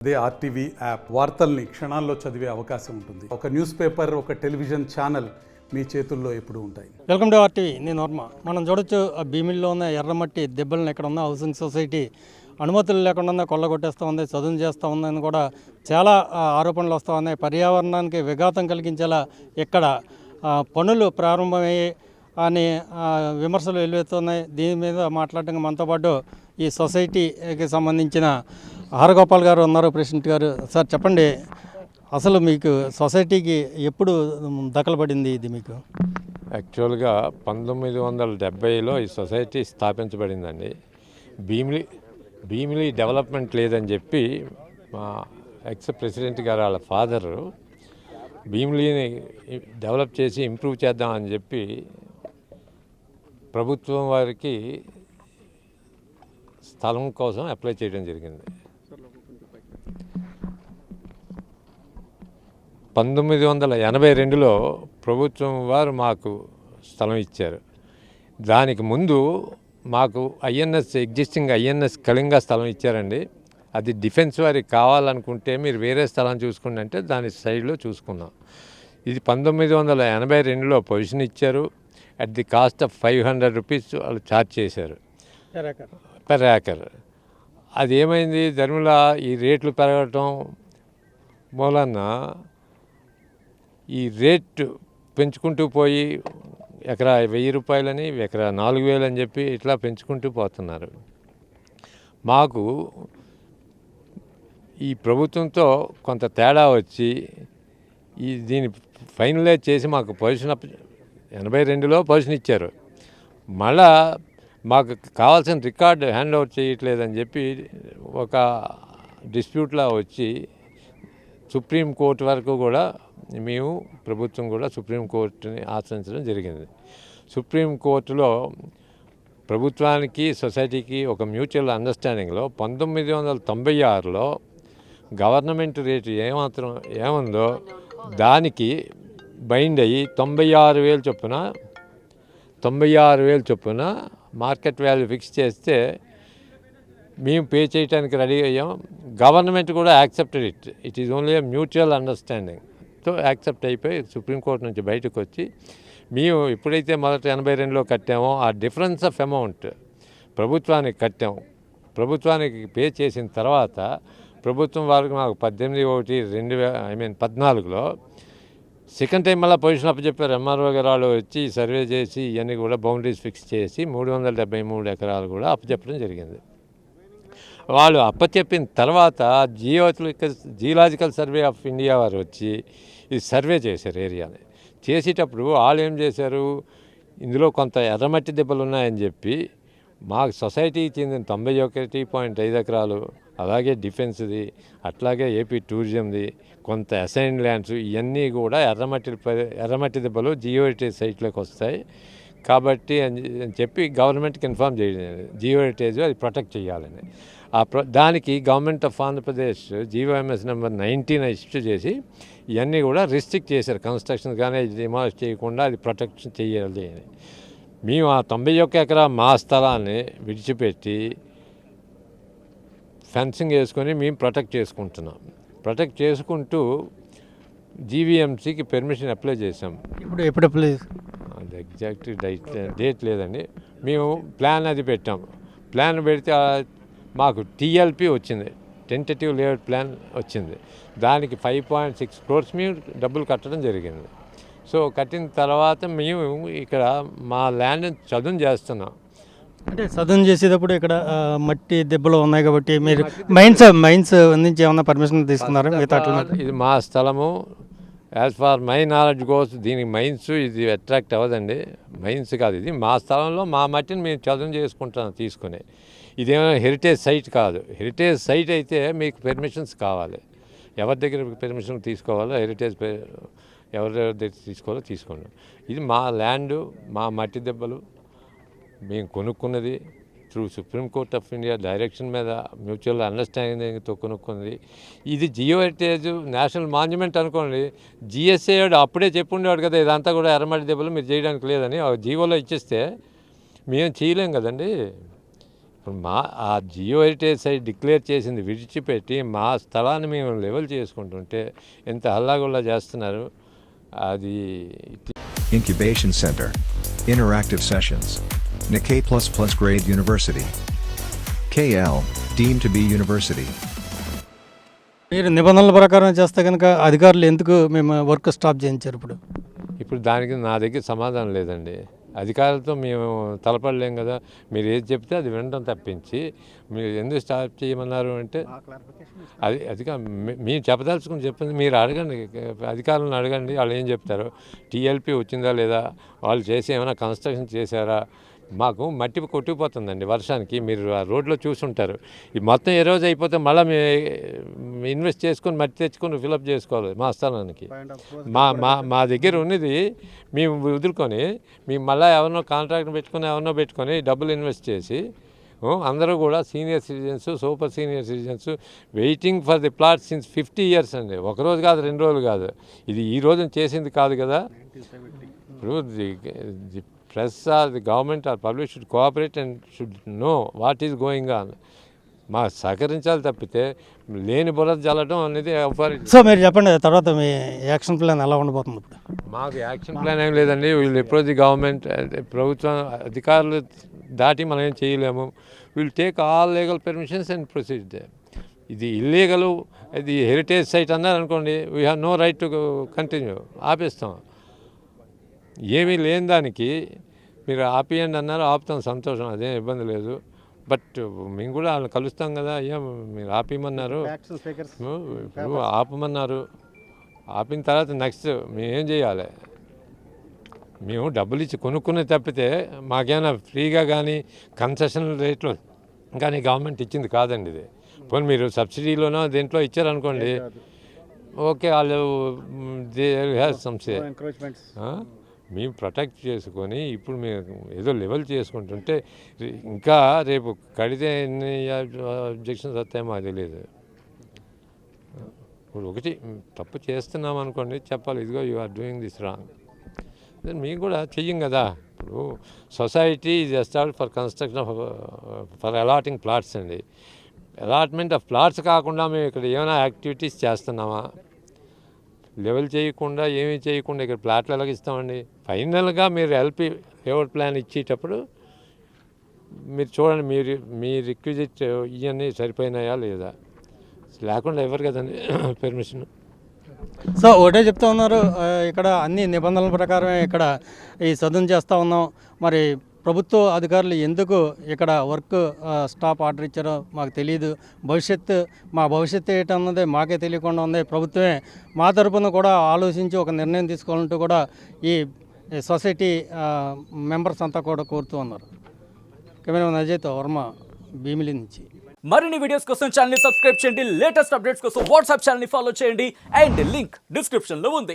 అదే RTV app వార్తల్ని క్షణాల్లో చదివే అవకాశం ఉంటుంది. ఒక న్యూస్ పేపర్, ఒక టెలివిజన్ ఛానల్ మీ చేతుల్లో ఎప్పుడూ ఉంటాయి. Welcome to RTV. నేను వర్మ. మనం చూడొచ్చు భీమిలిలో ఉన్న ఎర్రమట్టి దెబ్బలను ఎక్కడ ఉన్న హౌసింగ్ సొసైటీ అనుమతులు లేకుండా కొల్లగొట్టేస్తూ ఉంది, చదువు చేస్తూ ఉందని కూడా చాలా ఆరోపణలు వస్తూ ఉన్నాయి. పర్యావరణానికి విఘాతం కలిగించేలా ఇక్కడ పనులు ప్రారంభమయ్యి అని విమర్శలు వెల్లువెత్తున్నాయి. దీని మీద మాట్లాడడానికి మనతో పాటు ఈ సొసైటీకి సంబంధించిన ఆరగోపాల్ గారు ఉన్నారు, ప్రెసిడెంట్ గారు. సార్ చెప్పండి, అసలు మీకు సొసైటీకి ఎప్పుడు దఖలుపడింది ఇది? మీకు యాక్చువల్గా 1970లో ఈ సొసైటీ స్థాపించబడిందండి. భీమిలి డెవలప్మెంట్ లేదని చెప్పి మా ఎక్స్ ప్రెసిడెంట్ గారు వాళ్ళ ఫాదరు భీమిలిని డెవలప్ చేసి ఇంప్రూవ్ చేద్దామని చెప్పి ప్రభుత్వం వారికి స్థలం కోసం అప్లై చేయడం జరిగింది. 1982లో ప్రభుత్వం వారు మాకు స్థలం ఇచ్చారు. దానికి ముందు మాకు ఎగ్జిస్టింగ్ ఐఎన్ఎస్ కళింగ స్థలం ఇచ్చారండి. అది డిఫెన్స్ వారికి కావాలనుకుంటే మీరు వేరే స్థలం చూసుకుంటే అంటే దాని సైడ్లో చూసుకున్నాం. ఇది 1982లో పొజిషన్ ఇచ్చారు. At the cost of 500 rupees వాళ్ళు ఛార్జ్ చేశారు పెర్ ఏకర్. అది ఏమైంది, ధర్మిలా ఈ రేట్లు పెరగటం మూలన ఈ రేట్ పెంచుకుంటూ పోయి ఎకరా 1000 రూపాయలని, ఎకరా 4000 అని చెప్పి ఇట్లా పెంచుకుంటూ పోతున్నారు. మాకు ఈ ప్రభుత్వంతో కొంత తేడా వచ్చి దీన్ని ఫైనలైజ్ చేసి మాకు పొజిషన్ 82లో పొజిషన్ ఇచ్చారు. మళ్ళా మాకు కావాల్సిన రికార్డు హ్యాండ్ ఓవర్ చేయట్లేదని చెప్పి ఒక డిస్ప్యూట్లా వచ్చి సుప్రీంకోర్టు వరకు కూడా మేము ప్రభుత్వం కూడా సుప్రీంకోర్టుని ఆశ్రయించడం జరిగింది. సుప్రీంకోర్టులో ప్రభుత్వానికి సొసైటీకి ఒక మ్యూచువల్ అండర్స్టాండింగ్లో 1996లో గవర్నమెంట్ రేటు ఏమాత్రం ఏముందో దానికి బైండ్ అయ్యి 96,000 చొప్పున మార్కెట్ వాల్యూ ఫిక్స్ చేస్తే మేము పే చేయడానికి రెడీ అయ్యాం. గవర్నమెంట్ కూడా accepted it is only a mutual అండర్స్టాండింగ్తో యాక్సెప్ట్ అయిపోయి సుప్రీంకోర్టు నుంచి బయటకు వచ్చి మేము ఎప్పుడైతే మొదట 82లో కట్టామో ఆ డిఫరెన్స్ ఆఫ్ అమౌంట్ ప్రభుత్వానికి కట్టాం. ప్రభుత్వానికి పే చేసిన తర్వాత ప్రభుత్వం వారికి మాకు 18/1/2014లో సెకండ్ టైం మళ్ళీ పొజిషన్ అప్పచెప్పారు. ఎంఆర్ఓ గారు వాళ్ళు వచ్చి సర్వే చేసి ఇవన్నీ కూడా బౌండరీస్ ఫిక్స్ చేసి 373 ఎకరాలు కూడా అప్పచెప్పడం జరిగింది. వాళ్ళు అప్పచెప్పిన తర్వాత జియోలాజికల్ సర్వే ఆఫ్ ఇండియా వారు వచ్చి ఇది సర్వే చేశారు ఏరియాని. చేసేటప్పుడు వాళ్ళు ఏం చేశారు, ఇందులో కొంత ఎర్రమట్టి దెబ్బలు ఉన్నాయని చెప్పి మాకు సొసైటీకి చెందిన 91.5 ఎకరాలు, అలాగే డిఫెన్స్ది, అట్లాగే ఏపీ టూరిజంది, కొంత అసైన్ ల్యాండ్స్, ఇవన్నీ కూడా ఎర్రమట్టి దెబ్బలు జియో హెరిటేజ్ సైట్లోకి వస్తాయి కాబట్టి అని చెప్పి గవర్నమెంట్కి ఇన్ఫార్మ్ చేయలేదు. జియో హెరిటేజ్ అది ప్రొటెక్ట్ చేయాలని దానికి government of Andhra Pradesh GOMS number 19 issue చేసి ఇవన్నీ కూడా రిస్ట్రిక్ట్ చేశారు. కన్స్ట్రక్షన్ కానీ డిమాలిష్ చేయకుండా అది ప్రొటెక్షన్ చేయాలి అని. మేము ఆ 91 ఎకరా మా స్థలాన్ని విడిచిపెట్టి ఫెన్సింగ్ వేసుకొని మేము ప్రొటెక్ట్ చేసుకుంటున్నాం. ప్రొటెక్ట్ చేసుకుంటూ జీవీఎంసీకి పెర్మిషన్ అప్లై చేసాం. ఎప్పుడు అప్లై? అది ఎగ్జాక్ట్ డేట్ లేదండి. మేము ప్లాన్ అది పెట్టాం. ప్లాన్ పెడితే మాకు టీఎల్పీ వచ్చింది, టెంటేటివ్ లేఅవుట్ ప్లాన్ వచ్చింది. దానికి 5.6 crores మేము డబ్బులు కట్టడం జరిగింది. సో కట్టిన తర్వాత మేము ఇక్కడ మా ల్యాండ్ చదును చేస్తున్నాం. అంటే చదును చేసేటప్పుడు ఇక్కడ మట్టి దెబ్బలు ఉన్నాయి కాబట్టి మీరు మైన్స్ నుంచి ఏమన్నా పర్మిషన్ తీసుకున్నారా? ఇది మా స్థలము. As far my knowledge goes దీనికి మైన్స్ ఇది అట్రాక్ట్ అవ్వదండి. మైన్స్ కాదు, ఇది మా స్థలంలో మా మట్టిని మేము చదును చేసుకుంటాం తీసుకుని. ఇదేమైనా హెరిటేజ్ సైట్ కాదు. హెరిటేజ్ సైట్ అయితే మీకు పెర్మిషన్స్ కావాలి. ఎవరి దగ్గర పెర్మిషన్ తీసుకోవాలో, హెరిటేజ్ ఎవరి దగ్గర తీసుకోవాలో తీసుకోండి. ఇది మా ల్యాండ్, మా మట్టి దెబ్బలు మేము కొనుక్కున్నది through Supreme Court of India direction మీద మ్యూచువల్ అండర్స్టాండింగ్తో కొనుక్కుంది. ఇది జియో హెరిటేజ్ నేషనల్ మాన్యుమెంట్ అనుకోండి. జిఎస్ఏ అప్పుడే చెప్పుండేవాడు కదా ఇదంతా కూడా ఎర్రమట్టి దెబ్బలు మీరు చేయడానికి లేదని. జీవోలో ఇచ్చేస్తే మేము చేయలేం కదండి. ఇప్పుడు ఆ జియో హెరిటేజ్ సైట్ డిక్లేర్ చేసింది విడిచిపెట్టి మా స్థలాన్ని మేము లెవెల్ చేసుకుంటుంటే ఎంత హల్లాగుల్లా చేస్తున్నారు. అది Incubation Center. Interactive Sessions. Nikkei++ Grade University. KL, deemed to be university. మీరు నిబంధనల ప్రకారం చేస్తే కనుక అధికారులు ఎందుకు మేము వర్క్ స్టాప్ చేయించారు ఇప్పుడు దానికి నా దగ్గర సమాధానం లేదండి. అధికారులతో మేము తలపడలేం కదా. మీరు ఏది చెప్తే అది వినడం తప్పించి మీరు ఎందుకు స్టాప్ చేయమన్నారు అంటే అది మీరు చెప్పదలుచుకుని చెప్పింది మీరు అడగండి, అధికారులను అడగండి, వాళ్ళు ఏం చెప్తారు. టీఎల్పీ వచ్చిందా లేదా, వాళ్ళు చేసి ఏమైనా కన్స్ట్రక్షన్ చేశారా. మాకు మట్టి కొట్టుకుపోతుందండి వర్షానికి. మీరు ఆ రోడ్లో చూసుంటారు. ఈ మొత్తం ఏ రోజు అయిపోతే మళ్ళీ ఇన్వెస్ట్ చేసుకొని మట్టి తెచ్చుకొని ఫిలప్ చేసుకోవాలి మా స్థలానికి. మా దగ్గర ఉన్నది మేము వదులుకొని మేము మళ్ళీ ఎవరినో కాంట్రాక్ట్ పెట్టుకొని డబ్బులు ఇన్వెస్ట్ చేసి అందరూ కూడా senior citizens, super senior citizens waiting for the plot since 50 years అండి. ఒకరోజు కాదు, 2 రోజులు కాదు. ఇది ఈ రోజున చేసింది కాదు కదా. ఇప్పుడు the press or the government or public should cooperate and should know what is going on. మా సహకరించాలి తప్పితే లేని బురద జల్లడం అనేది సో మీరు చెప్పండి, తర్వాత మీ యాక్షన్ ప్లాన్ ఎలా ఉండబోతుంది ఇప్పుడు? మాకు యాక్షన్ ప్లాన్ ఏం లేదండి. వీళ్ళు ఎప్పుడు ది గవర్నమెంట్ ప్రభుత్వం అధికారులు దాటి మనం ఏం చేయలేము. Will take all legal permissions and proceed. ఇది ఇల్లీగలు, ఇది హెరిటేజ్ సైట్ అన్నారనుకోండి, we have no right to continue, ఆపేస్తాం. ఏమీ లేని దానికి మీరు ఆపియండి అన్నారు, ఆపుతాం, సంతోషం, అదేం ఇబ్బంది లేదు. బట్ మేము కూడా వాళ్ళని కలుస్తాం కదా. ఏం మీరు ఆపేయమన్నారు, ఇప్పుడు ఆపమన్నారు, ఆపిన తర్వాత నెక్స్ట్ మేము ఏం చేయాలి? మేము డబ్బులు ఇచ్చి కొనుక్కునే తప్పితే మాకేమైనా ఫ్రీగా కానీ కన్సెషన్ రేట్లో కానీ గవర్నమెంట్ ఇచ్చింది కాదండి ఇది. పోనీ మీరు సబ్సిడీలోనో దేంట్లో ఇచ్చారనుకోండి, ఓకే, వాళ్ళు దే హ్యావ్ సమ్ సే. మేము ప్రొటెక్ట్ చేసుకొని ఇప్పుడు మేము ఏదో లెవెల్ చేసుకుంటుంటే ఇంకా రేపు కడితే ఎన్ని అబ్జెక్షన్స్ వస్తాయో మాకు తెలియదు. ఇప్పుడు ఒకటి తప్పు చేస్తున్నాం అనుకోండి, చెప్పాలి, ఇదిగో you are doing this wrong. మేము కూడా చెయ్యం కదా. ఇప్పుడు society is established for construction of for allotting plots అండి. అలాట్మెంట్ ఆఫ్ ప్లాట్స్ కాకుండా మేము ఇక్కడ ఏమైనా యాక్టివిటీస్ చేస్తున్నామా? లెవెల్ చేయకుండా ఏమీ చేయకుండా ఇక్కడ ప్లాట్లు ఎలాగ ఇస్తామండి? ఫైనల్గా మీరు ఎల్పి లేఅవుట్ ప్లాన్ ఇచ్చేటప్పుడు మీరు చూడండి, మీ రిక్విజిట్ ఇవన్నీ సరిపోయినాయా లేదా, లేకుండా ఎవరు కదండి పర్మిషన్. సో ఒకటే చెప్తా ఉన్నారు, ఇక్కడ అన్ని నిబంధనల ప్రకారమే ఇక్కడ ఈ సదును చేస్తూ ఉన్నాం. మరి ప్రభుత్వ అధికారులు ఎందుకు ఇక్కడ వర్క్ స్టాప్ ఆర్డర్ ఇచ్చారో మాకు తెలియదు. మా భవిష్యత్తు ఏంటన్నది మాకే తెలియకుండా ఉంది. ప్రభుత్వమే మా తరపున కూడా ఆలోచించి ఒక నిర్ణయం తీసుకోవాలంటూ కూడా ఈ సొసైటీ మెంబర్స్ అంతా కూడా కోరుతూ ఉన్నారు. కెమెరామెన్ అజయ్తో వర్మ, భీమిలి నుంచి. మరిన్ని వీడియోస్ కోసం ఛానల్ ని సబ్స్క్రైబ్ చేయండి. లేటెస్ట్ అప్డేట్స్ కోసం వాట్సాప్ ఛానల్ ని ఫాలో చేయండి. అండ్ లింక్ డిస్క్రిప్షన్ లో ఉంది.